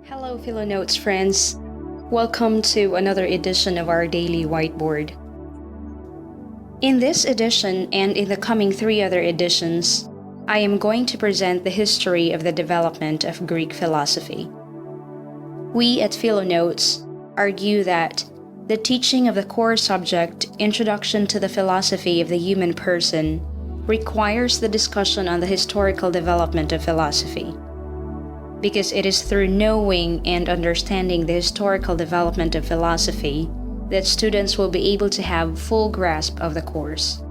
Hello, PHILO-notes friends. Welcome to another edition of our daily whiteboard. In this edition and in the coming 3 other editions, I am going to present the history of the development of Greek philosophy. We at PHILO-notes argue that the teaching of the core subject, Introduction to the Philosophy of the Human Person, requires the discussion on the historical development of philosophy. Because it is through knowing and understanding the historical development of philosophy that students will be able to have full grasp of the course.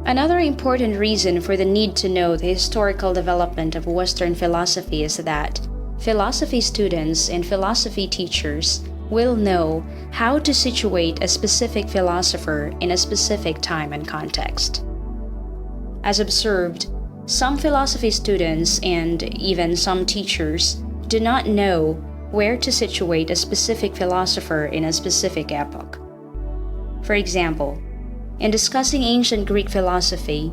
Another important reason for the need to know the historical development of Western philosophy is that philosophy students and philosophy teachers will know how to situate a specific philosopher in a specific time and context. As observed, some philosophy students and even some teachers do not know where to situate a specific philosopher in a specific epoch. For example, in discussing ancient Greek philosophy,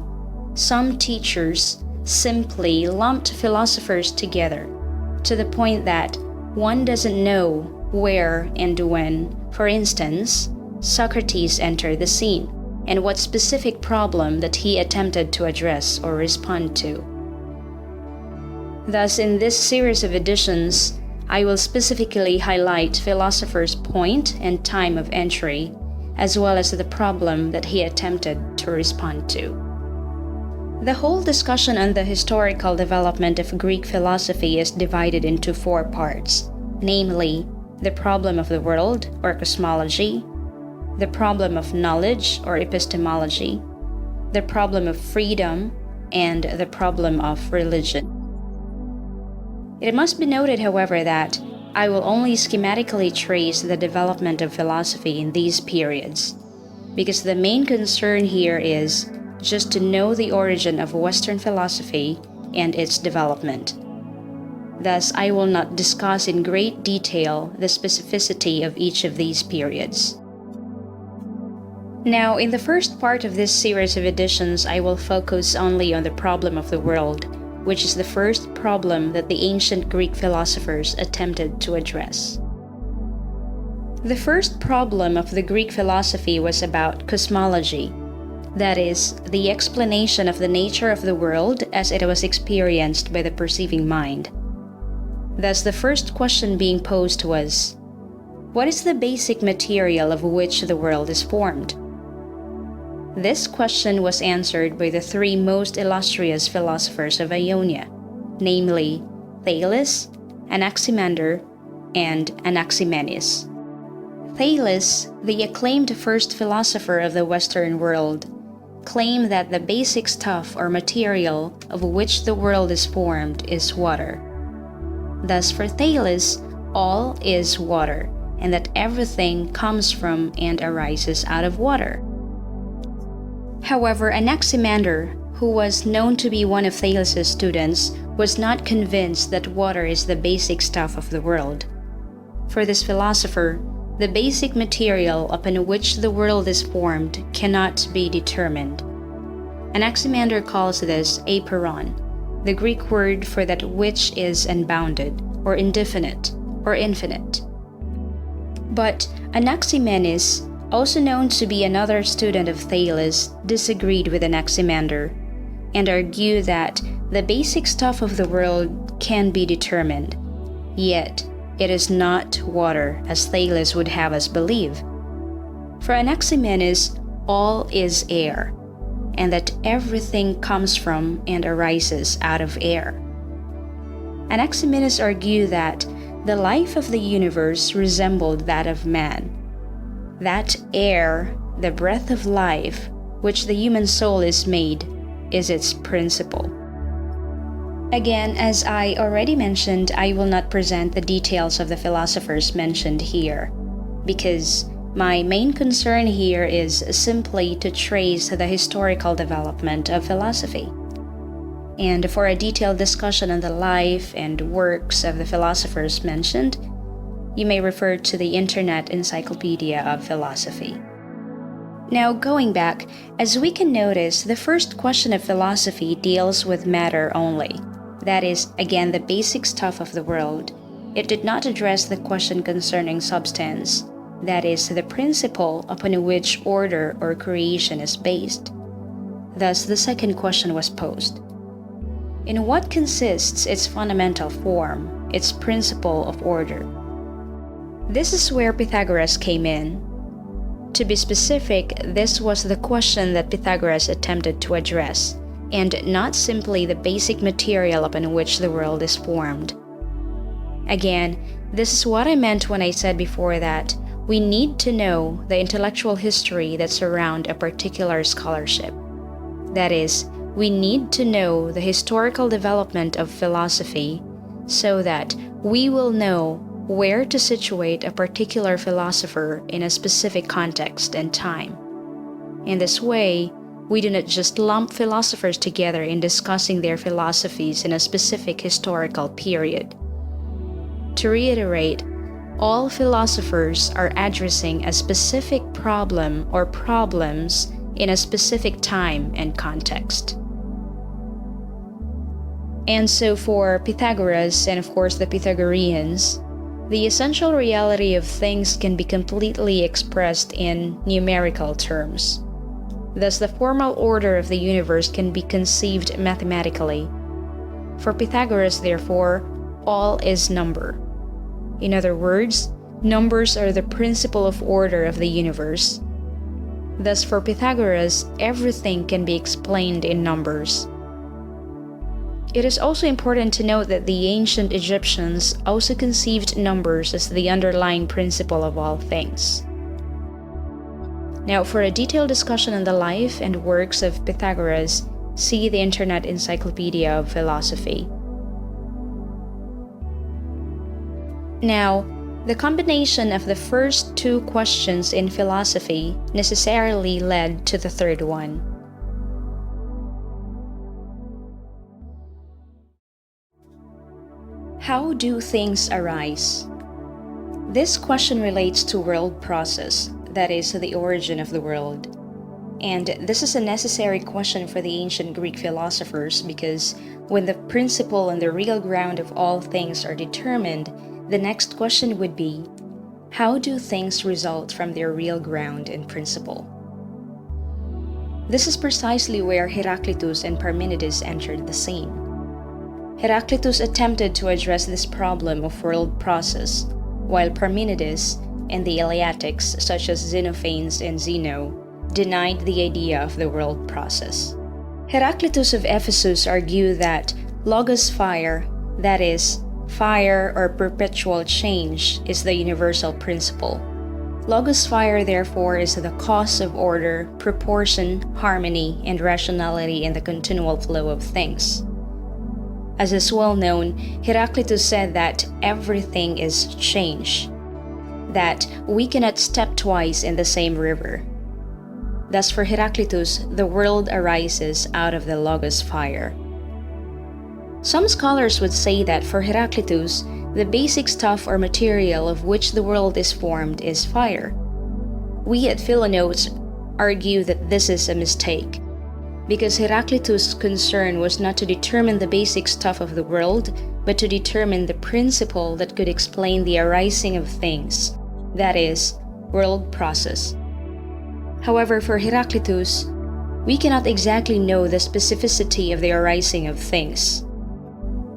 some teachers simply lumped philosophers together to the point that one doesn't know where and when, for instance, Socrates entered the scene, and what specific problem that he attempted to address or respond to. Thus, in this series of editions, I will specifically highlight philosopher's point and time of entry, as well as the problem that he attempted to respond to. The whole discussion on the historical development of Greek philosophy is divided into 4 parts, namely, the problem of the world, or cosmology, the problem of knowledge, or epistemology, the problem of freedom, and the problem of religion. It must be noted, however, that I will only schematically trace the development of philosophy in these periods, because the main concern here is just to know the origin of Western philosophy and its development. Thus, I will not discuss in great detail the specificity of each of these periods. Now, in the first part of this series of editions, I will focus only on the problem of the world, which is the first problem that the ancient Greek philosophers attempted to address. The first problem of the Greek philosophy was about cosmology, that is, the explanation of the nature of the world as it was experienced by the perceiving mind. Thus, the first question being posed was, what is the basic material of which the world is formed? This question was answered by the 3 most illustrious philosophers of Ionia, namely Thales, Anaximander, and Anaximenes. Thales, the acclaimed first philosopher of the Western world, claimed that the basic stuff or material of which the world is formed is water. Thus, for Thales, all is water, and that everything comes from and arises out of water. However, Anaximander, who was known to be one of Thales' students, was not convinced that water is the basic stuff of the world. For this philosopher, the basic material upon which the world is formed cannot be determined. Anaximander calls this apeiron, the Greek word for that which is unbounded, or indefinite, or infinite. But Anaximenes, also known to be another student of Thales, disagreed with Anaximander and argued that the basic stuff of the world can be determined, yet it is not water as Thales would have us believe. For Anaximenes, all is air, and that everything comes from and arises out of air. Anaximenes argued that the life of the universe resembled that of man. That air, the breath of life, which the human soul is made, is its principle. Again, as I already mentioned, I will not present the details of the philosophers mentioned here, because my main concern here is simply to trace the historical development of philosophy. And for a detailed discussion on the life and works of the philosophers mentioned, you may refer to the Internet Encyclopedia of Philosophy. Now, going back, as we can notice, the first question of philosophy deals with matter only, that is, again, the basic stuff of the world, it did not address the question concerning substance, that is, the principle upon which order or creation is based. Thus, the second question was posed. In what consists its fundamental form, its principle of order? This is where Pythagoras came in. To be specific, this was the question that Pythagoras attempted to address, and not simply the basic material upon which the world is formed. Again, this is what I meant when I said before that we need to know the intellectual history that surrounds a particular scholarship. That is, we need to know the historical development of philosophy so that we will know where to situate a particular philosopher in a specific context and time. In this way, we do not just lump philosophers together in discussing their philosophies in a specific historical period. To reiterate, all philosophers are addressing a specific problem or problems in a specific time and context. And so for Pythagoras and of course the Pythagoreans, the essential reality of things can be completely expressed in numerical terms. Thus, the formal order of the universe can be conceived mathematically. For Pythagoras, therefore, all is number. In other words, numbers are the principle of order of the universe. Thus, for Pythagoras, everything can be explained in numbers. It is also important to note that the ancient Egyptians also conceived numbers as the underlying principle of all things. Now, for a detailed discussion on the life and works of Pythagoras, see the Internet Encyclopedia of Philosophy. Now, the combination of the first two questions in philosophy necessarily led to the third one. How do things arise? This question relates to world process, that is, the origin of the world. And this is a necessary question for the ancient Greek philosophers because when the principle and the real ground of all things are determined, the next question would be, how do things result from their real ground and principle? This is precisely where Heraclitus and Parmenides entered the scene. Heraclitus attempted to address this problem of world process, while Parmenides and the Eleatics, such as Xenophanes and Zeno, denied the idea of the world process. Heraclitus of Ephesus argued that logos fire, that is, fire or perpetual change, is the universal principle. Logos fire, therefore, is the cause of order, proportion, harmony, and rationality in the continual flow of things. As is well known, Heraclitus said that everything is change, that we cannot step twice in the same river. Thus, for Heraclitus, the world arises out of the logos fire. Some scholars would say that for Heraclitus, the basic stuff or material of which the world is formed is fire. We at PHILO-notes argue that this is a mistake, because Heraclitus' concern was not to determine the basic stuff of the world, but to determine the principle that could explain the arising of things, that is, world process. However, for Heraclitus, we cannot exactly know the specificity of the arising of things.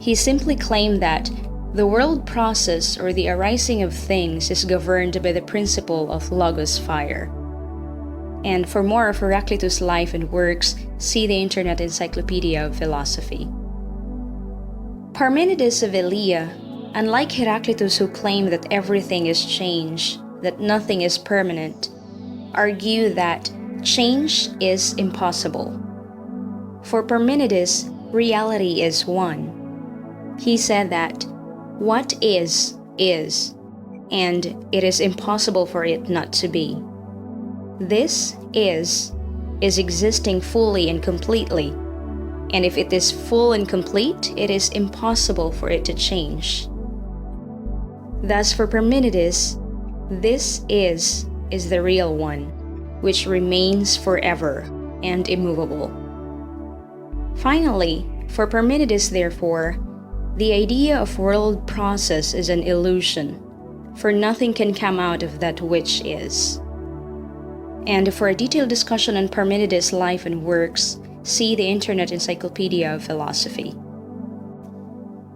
He simply claimed that the world process or the arising of things is governed by the principle of logos fire. And for more of Heraclitus' life and works, see the Internet Encyclopedia of Philosophy. Parmenides of Elea, unlike Heraclitus who claimed that everything is change, that nothing is permanent, argued that change is impossible. For Parmenides, reality is one. He said that what is, and it is impossible for it not to be. This is existing fully and completely, and if it is full and complete, it is impossible for it to change. Thus, for Parmenides, this is the real one, which remains forever and immovable. Finally, For Parmenides, therefore, the idea of world process is an illusion, for nothing can come out of that which is. And for a detailed discussion on Parmenides' life and works, see the Internet Encyclopedia of Philosophy.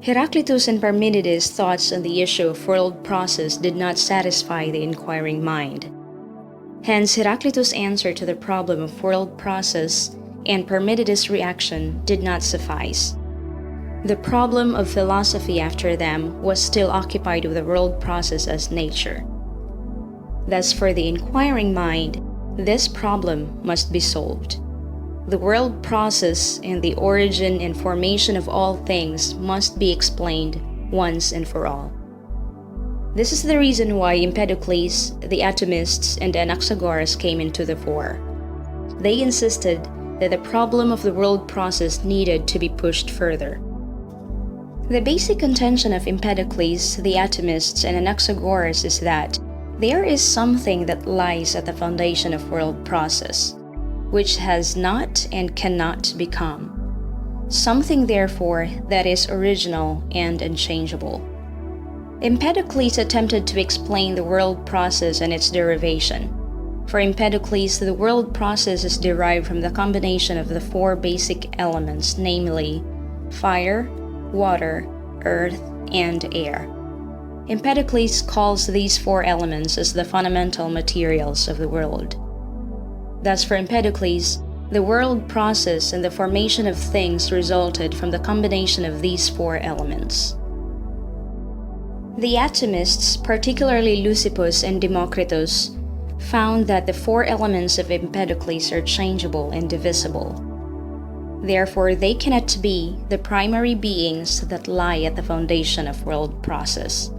Heraclitus and Parmenides' thoughts on the issue of world process did not satisfy the inquiring mind. Hence, Heraclitus' answer to the problem of world process and Parmenides' reaction did not suffice. The problem of philosophy after them was still occupied with the world process as nature. Thus, for the inquiring mind, this problem must be solved. The world process and the origin and formation of all things must be explained once and for all. This is the reason why Empedocles, the atomists, and Anaxagoras came into the fore. They insisted that the problem of the world process needed to be pushed further. The basic contention of Empedocles, the atomists, and Anaxagoras is that there is something that lies at the foundation of world process, which has not and cannot become. Something, therefore, that is original and unchangeable. Empedocles attempted to explain the world process and its derivation. For Empedocles, the world process is derived from the combination of the four basic elements, namely fire, water, earth, and air. Empedocles calls these four elements as the fundamental materials of the world. Thus, for Empedocles, the world process and the formation of things resulted from the combination of these four elements. The atomists, particularly Leucippus and Democritus, found that the four elements of Empedocles are changeable and divisible. Therefore, they cannot be the primary beings that lie at the foundation of world process.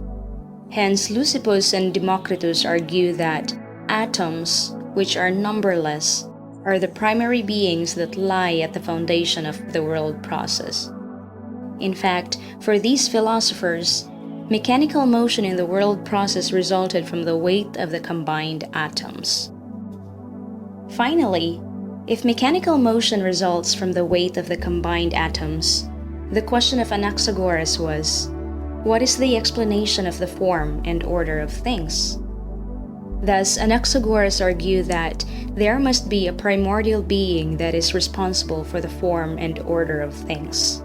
Hence, Leucippus and Democritus argue that atoms, which are numberless, are the primary beings that lie at the foundation of the world process. In fact, for these philosophers, mechanical motion in the world process resulted from the weight of the combined atoms. Finally, if mechanical motion results from the weight of the combined atoms, the question of Anaxagoras was, what is the explanation of the form and order of things? Thus, Anaxagoras argued that there must be a primordial being that is responsible for the form and order of things.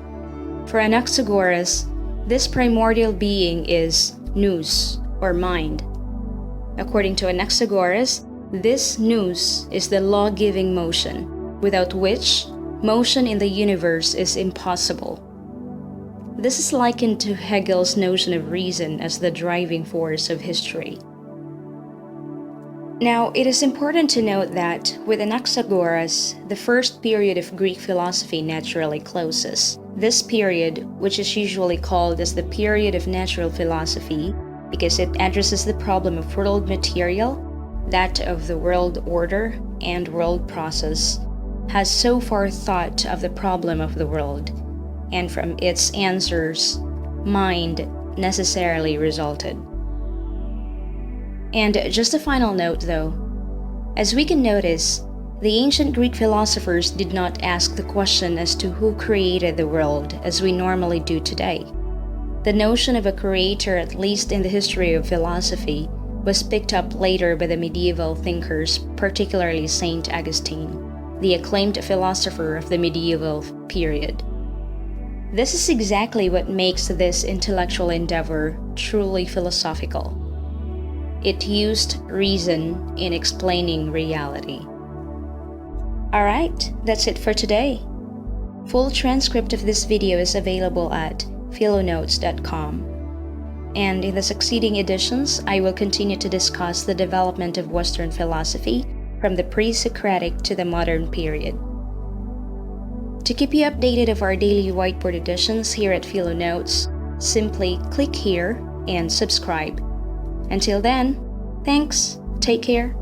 For Anaxagoras, this primordial being is nous, or mind. According to Anaxagoras, this nous is the law-giving motion, without which motion in the universe is impossible. This is likened to Hegel's notion of reason as the driving force of history. Now, it is important to note that, with Anaxagoras, the first period of Greek philosophy naturally closes. This period, which is usually called as the period of natural philosophy, because it addresses the problem of world material, that of the world order, and world process, has so far thought of the problem of the world, and from its answers, mind necessarily resulted. And just a final note though, as we can notice, the ancient Greek philosophers did not ask the question as to who created the world as we normally do today. The notion of a creator, at least in the history of philosophy, was picked up later by the medieval thinkers, particularly Saint Augustine, the acclaimed philosopher of the medieval period. This is exactly what makes this intellectual endeavor truly philosophical. It used reason in explaining reality. Alright, that's it for today. Full transcript of this video is available at PHILO-notes.com. And in the succeeding editions, I will continue to discuss the development of Western philosophy from the pre-Socratic to the modern period. To keep you updated of our daily whiteboard editions here at PHILO-notes, simply click here and subscribe. Until then, thanks, take care.